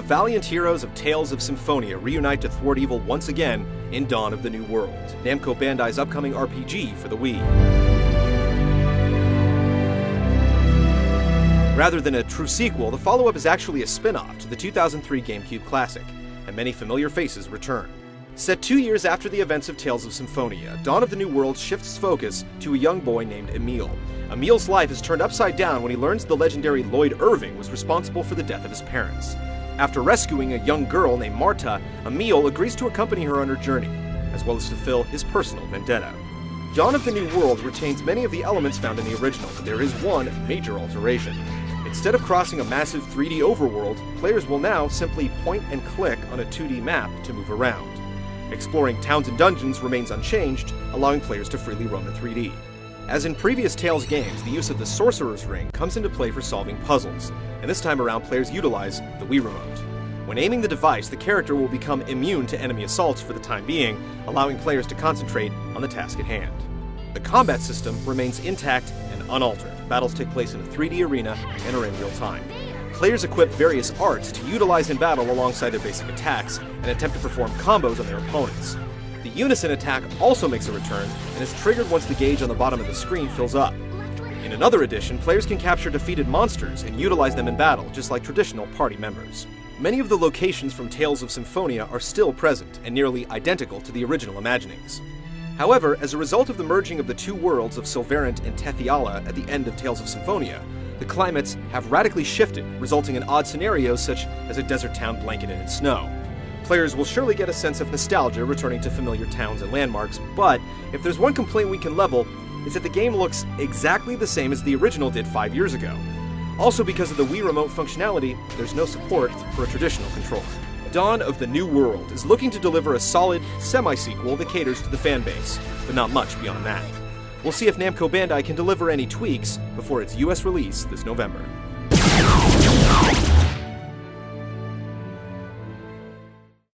valiant heroes of Tales of Symphonia reunite to thwart evil once again in Dawn of the New World, Namco Bandai's upcoming RPG for the Wii. Rather than a true sequel, the follow-up is actually a spin-off to the 2003 GameCube classic, and many familiar faces return. Set 2 years after the events of Tales of Symphonia, Dawn of the New World shifts focus to a young boy named Emil. Emil's life is turned upside down when he learns the legendary Lloyd Irving was responsible for the death of his parents. After rescuing a young girl named Marta, Emil agrees to accompany her on her journey, as well as fulfill his personal vendetta. Dawn of the New World retains many of the elements found in the original, but there is one major alteration. Instead of crossing a massive 3D overworld, players will now simply point and click on a 2D map to move around. Exploring towns and dungeons remains unchanged, allowing players to freely roam in 3D. As in previous Tales games, the use of the Sorcerer's Ring comes into play for solving puzzles, and this time around players utilize the Wii Remote. When aiming the device, the character will become immune to enemy assaults for the time being, allowing players to concentrate on the task at hand. The combat system remains intact and unaltered. Battles take place in a 3D arena and are in real time. Players equip various arts to utilize in battle alongside their basic attacks and attempt to perform combos on their opponents. The Unison attack also makes a return and is triggered once the gauge on the bottom of the screen fills up. In another edition, players can capture defeated monsters and utilize them in battle, just like traditional party members. Many of the locations from Tales of Symphonia are still present and nearly identical to the original imaginings. However, as a result of the merging of the two worlds of Silverant and Tethiala at the end of Tales of Symphonia, the climates have radically shifted, resulting in odd scenarios such as a desert town blanketed in snow. Players will surely get a sense of nostalgia returning to familiar towns and landmarks, but if there's one complaint we can level, it's that the game looks exactly the same as the original did 5 years ago. Also, because of the Wii Remote functionality, there's no support for a traditional controller. Dawn of the New World is looking to deliver a solid, semi-sequel that caters to the fanbase, but not much beyond that. We'll see if Namco Bandai can deliver any tweaks before its US release this November.